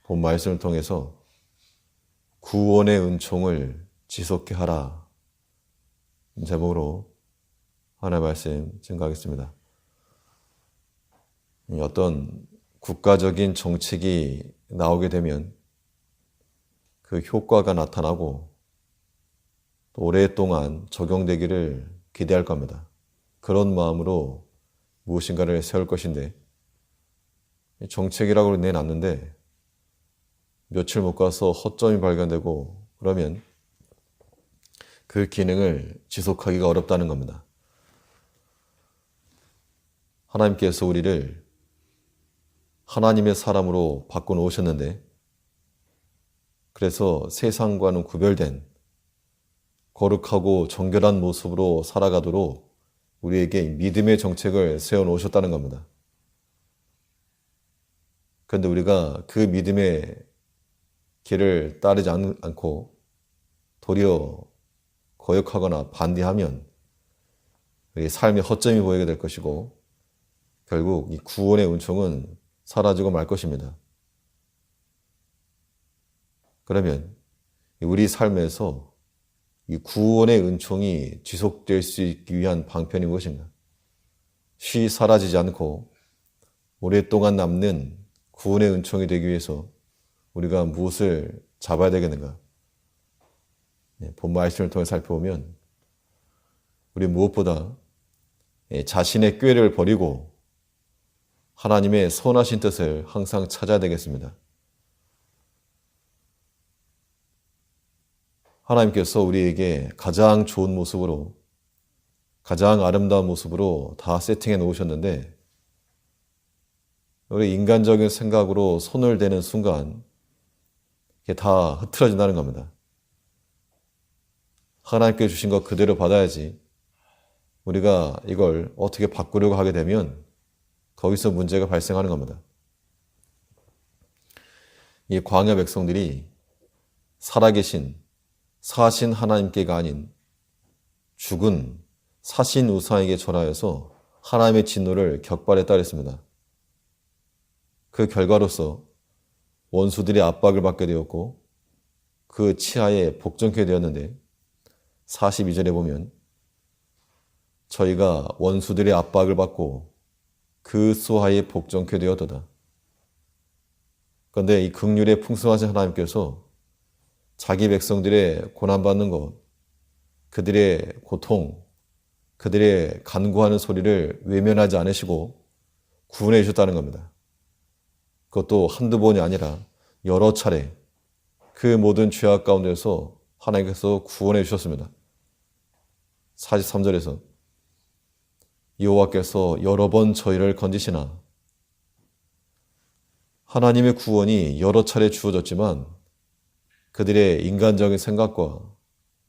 본 말씀을 통해서 구원의 은총을 지속케 하라 제목으로 하나의 말씀 증거하겠습니다. 어떤 국가적인 정책이 나오게 되면 그 효과가 나타나고 또 오랫동안 적용되기를 기대할 겁니다. 그런 마음으로 무엇인가를 세울 것인데 정책이라고 내놨는데 며칠 못 가서 허점이 발견되고 그러면 그 기능을 지속하기가 어렵다는 겁니다. 하나님께서 우리를 하나님의 사람으로 바꿔놓으셨는데 그래서 세상과는 구별된 거룩하고 정결한 모습으로 살아가도록 우리에게 믿음의 정책을 세워놓으셨다는 겁니다. 그런데 우리가 그 믿음의 길을 따르지 않고 도리어 거역하거나 반대하면 우리 삶의 허점이 보이게 될 것이고 결국 이 구원의 은총은 사라지고 말 것입니다. 그러면 우리 삶에서 이 구원의 은총이 지속될 수 있기 위한 방편이 무엇인가? 쉬 사라지지 않고 오랫동안 남는 구원의 은총이 되기 위해서 우리가 무엇을 잡아야 되겠는가? 본 말씀을 통해 살펴보면 우리 무엇보다 자신의 꾀를 버리고 하나님의 선하신 뜻을 항상 찾아야 되겠습니다. 하나님께서 우리에게 가장 좋은 모습으로 가장 아름다운 모습으로 다 세팅해 놓으셨는데 우리 인간적인 생각으로 손을 대는 순간 이게 다 흐트러진다는 겁니다. 하나님께 주신 것 그대로 받아야지 우리가 이걸 어떻게 바꾸려고 하게 되면 거기서 문제가 발생하는 겁니다. 이 광야 백성들이 살아계신 사신 하나님께가 아닌 죽은 사신 우상에게 절하여서 하나님의 진노를 격발했다 그랬습니다. 그 결과로서 원수들이 압박을 받게 되었고 그 치하에 복종케 되었는데 42절에 보면 저희가 원수들의 압박을 받고 그 수하에 복종케 되었도다. 그런데 이 긍휼의 풍성하신 하나님께서 자기 백성들의 고난받는 것, 그들의 고통, 그들의 간구하는 소리를 외면하지 않으시고 구원해 주셨다는 겁니다. 그것도 한두 번이 아니라 여러 차례 그 모든 죄악 가운데서 하나님께서 구원해 주셨습니다. 43절에서 여호와께서 여러 번 저희를 건지시나 하나님의 구원이 여러 차례 주어졌지만 그들의 인간적인 생각과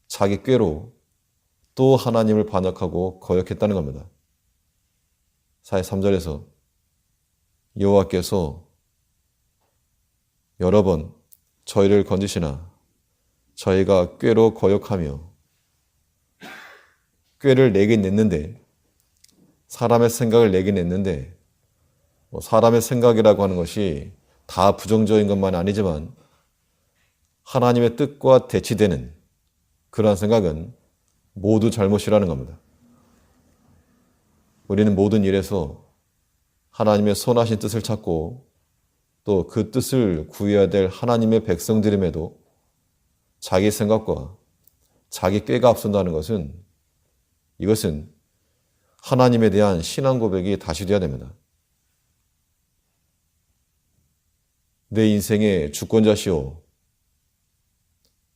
자기 꾀로 또 하나님을 반역하고 거역했다는 겁니다. 43절에서 여호와께서 여러 번 저희를 건지시나 저희가 꾀로 거역하며 꾀를 내긴 냈는데 사람의 생각을 내긴 냈는데 사람의 생각이라고 하는 것이 다 부정적인 것만 아니지만 하나님의 뜻과 대치되는 그러한 생각은 모두 잘못이라는 겁니다. 우리는 모든 일에서 하나님의 선하신 뜻을 찾고 또 그 뜻을 구해야 될 하나님의 백성들임에도 자기 생각과 자기 꾀가 앞선다는 것은 이것은 하나님에 대한 신앙 고백이 다시 되어야 됩니다. 내 인생의 주권자시오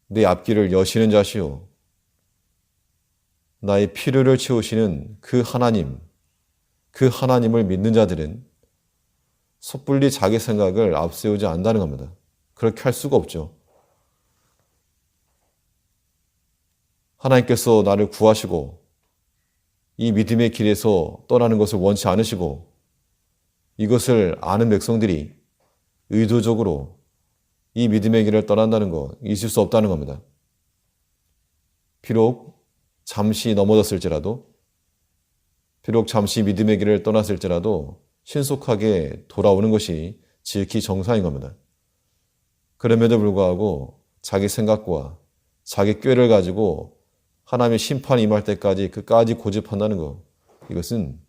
내 앞길을 여시는 자시오 나의 필요를 채우시는 그 하나님을 믿는 자들은 섣불리 자기 생각을 앞세우지 않는다는 겁니다. 그렇게 할 수가 없죠. 하나님께서 나를 구하시고 이 믿음의 길에서 떠나는 것을 원치 않으시고 이것을 아는 백성들이 의도적으로 이 믿음의 길을 떠난다는 거 있을 수 없다는 겁니다. 비록 잠시 넘어졌을지라도 비록 잠시 믿음의 길을 떠났을지라도 신속하게 돌아오는 것이 지극히 정상인 겁니다. 그럼에도 불구하고 자기 생각과 자기 꾀를 가지고 하나님의 심판이 임할 때까지 그까지 고집한다는 것, 이것은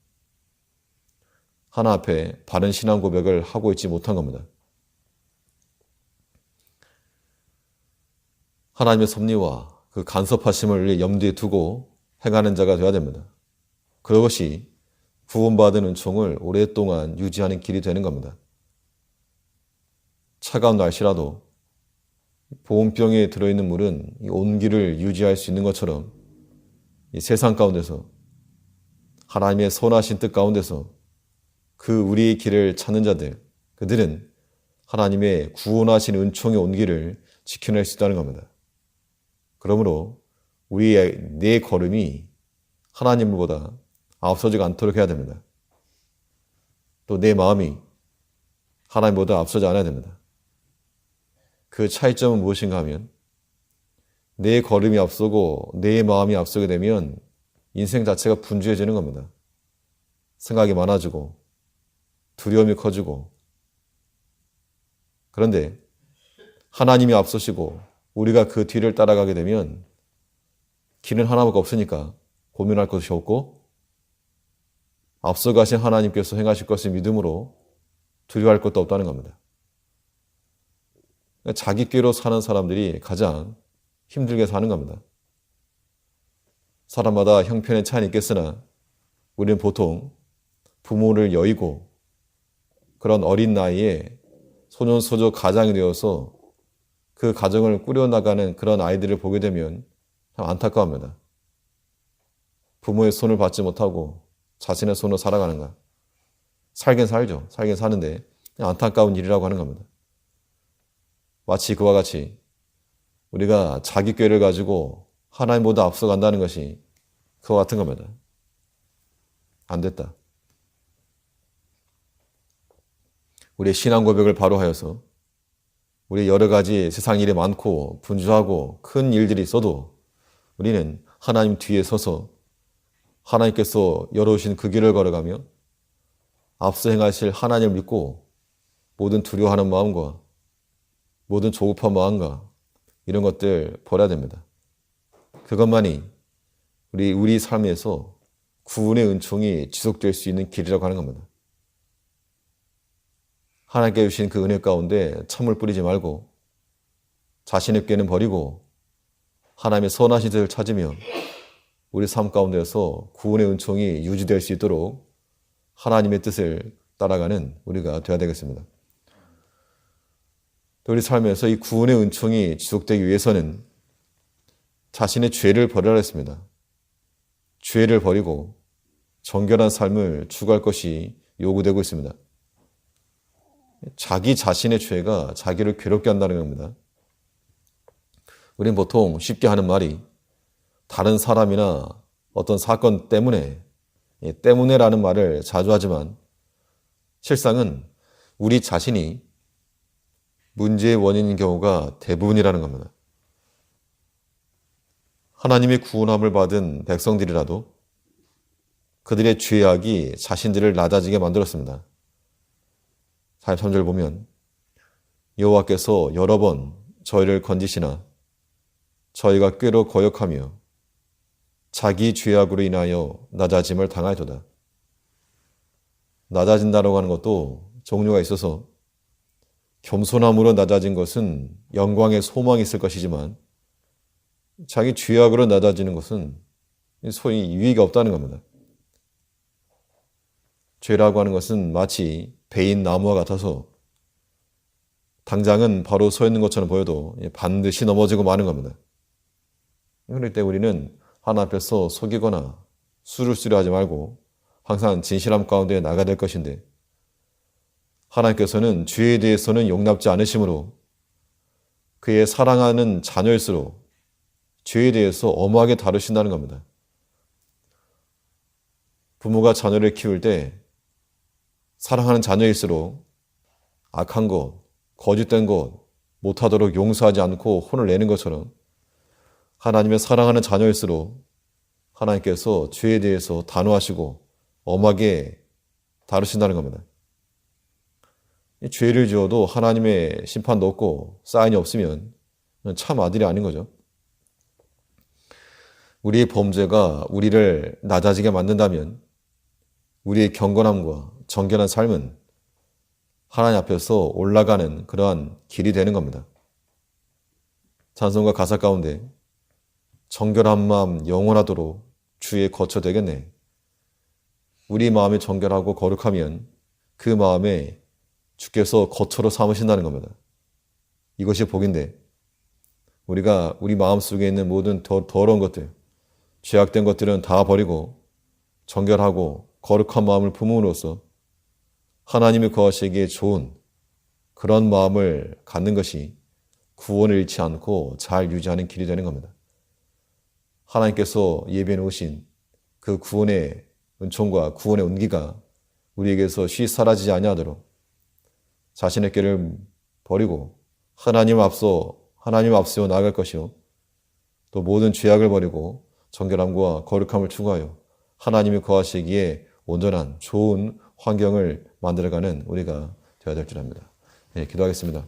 하나 앞에 바른 신앙 고백을 하고 있지 못한 겁니다. 하나님의 섭리와 그 간섭하심을 염두에 두고 행하는 자가 되어야 됩니다. 그것이 구원받은 은총을 오랫동안 유지하는 길이 되는 겁니다. 차가운 날씨라도 보온병에 들어있는 물은 이 온기를 유지할 수 있는 것처럼 이 세상 가운데서 하나님의 선하신 뜻 가운데서 그 우리의 길을 찾는 자들, 그들은 하나님의 구원하신 은총의 온기를 지켜낼 수 있다는 겁니다. 그러므로 우리의 내 걸음이 하나님보다 앞서지 않도록 해야 됩니다. 또 내 마음이 하나님보다 앞서지 않아야 됩니다. 그 차이점은 무엇인가 하면 내 걸음이 앞서고 내 마음이 앞서게 되면 인생 자체가 분주해지는 겁니다. 생각이 많아지고 두려움이 커지고, 그런데 하나님이 앞서시고 우리가 그 뒤를 따라가게 되면 길은 하나밖에 없으니까 고민할 것이 없고, 앞서가신 하나님께서 행하실 것을 믿음으로 두려워할 것도 없다는 겁니다. 자기 꾀로 사는 사람들이 가장 힘들게 사는 겁니다. 사람마다 형편의 차이는 있겠으나 우리는 보통 부모를 여의고 그런 어린 나이에 소년소조 가장이 되어서 그 가정을 꾸려나가는 그런 아이들을 보게 되면 참 안타까워합니다. 부모의 손을 받지 못하고 자신의 손으로 살아가는가. 살긴 살죠. 살긴 사는데 안타까운 일이라고 하는 겁니다. 마치 그와 같이 우리가 자기 꾀를 가지고 하나님보다 앞서간다는 것이 그와 같은 겁니다. 안 됐다. 우리의 신앙 고백을 바로 하여서 우리 여러 가지 세상 일이 많고 분주하고 큰 일들이 있어도 우리는 하나님 뒤에 서서 하나님께서 열어오신 그 길을 걸어가며 앞서 행하실 하나님을 믿고 모든 두려워하는 마음과 모든 조급한 마음과 이런 것들 버려야 됩니다. 그것만이 우리 삶에서 구원의 은총이 지속될 수 있는 길이라고 하는 겁니다. 하나님께 주신 그 은혜 가운데 참을 뿌리지 말고 자신의 꾀는 버리고 하나님의 선하신 뜻을 찾으며 우리 삶 가운데서 구원의 은총이 유지될 수 있도록 하나님의 뜻을 따라가는 우리가 되어야 되겠습니다. 또 우리 삶에서 이 구원의 은총이 지속되기 위해서는 자신의 죄를 버려야 했습니다. 죄를 버리고 정결한 삶을 추구할 것이 요구되고 있습니다. 자기 자신의 죄가 자기를 괴롭게 한다는 겁니다. 우리는 보통 쉽게 하는 말이 다른 사람이나 어떤 사건 때문에라는 말을 자주 하지만 실상은 우리 자신이 문제의 원인인 경우가 대부분이라는 겁니다. 하나님의 구원함을 받은 백성들이라도 그들의 죄악이 자신들을 낮아지게 만들었습니다. 43절 보면 여호와께서 여러 번 저희를 건지시나 저희가 꾀로 거역하며 자기 죄악으로 인하여 낮아짐을 당하였도다. 낮아진다라고 하는 것도 종류가 있어서 겸손함으로 낮아진 것은 영광의 소망이 있을 것이지만 자기 죄악으로 낮아지는 것은 소위 유의가 없다는 겁니다. 죄라고 하는 것은 마치 베인 나무와 같아서 당장은 바로 서 있는 것처럼 보여도 반드시 넘어지고 마는 겁니다. 그럴 때 우리는 하나님 앞에서 속이거나 수를 하지 말고 항상 진실함 가운데 나가야 될 것인데 하나님께서는 죄에 대해서는 용납지 않으시므로 그의 사랑하는 자녀일수록 죄에 대해서 엄하게 다루신다는 겁니다. 부모가 자녀를 키울 때 사랑하는 자녀일수록 악한 것, 거짓된 것 못하도록 용서하지 않고 혼을 내는 것처럼 하나님의 사랑하는 자녀일수록 하나님께서 죄에 대해서 단호하시고 엄하게 다루신다는 겁니다. 죄를 지어도 하나님의 심판도 없고 사인이 없으면 참 아들이 아닌 거죠. 우리의 범죄가 우리를 낮아지게 만든다면 우리의 경건함과 정결한 삶은 하나님 앞에서 올라가는 그러한 길이 되는 겁니다. 찬송가 가사 가운데 정결한 마음 영원하도록 주의 거처 되겠네. 우리 마음이 정결하고 거룩하면 그 마음에 주께서 거처로 삼으신다는 겁니다. 이것이 복인데 우리가 우리 마음속에 있는 모든 더러운 것들, 죄악된 것들은 다 버리고 정결하고 거룩한 마음을 품음으로써 하나님이 거하시기에 좋은 그런 마음을 갖는 것이 구원을 잃지 않고 잘 유지하는 길이 되는 겁니다. 하나님께서 예비해 놓으신 그 구원의 은총과 구원의 온기가 우리에게서 쉬 사라지지 아니하도록 자신의 길을 버리고 하나님 앞서 나아갈 것이요 또 모든 죄악을 버리고 정결함과 거룩함을 추구하여 하나님이 거하시기에 온전한 좋은 환경을 만들어가는 우리가 되어야 될 줄 압니다. 네, 기도하겠습니다.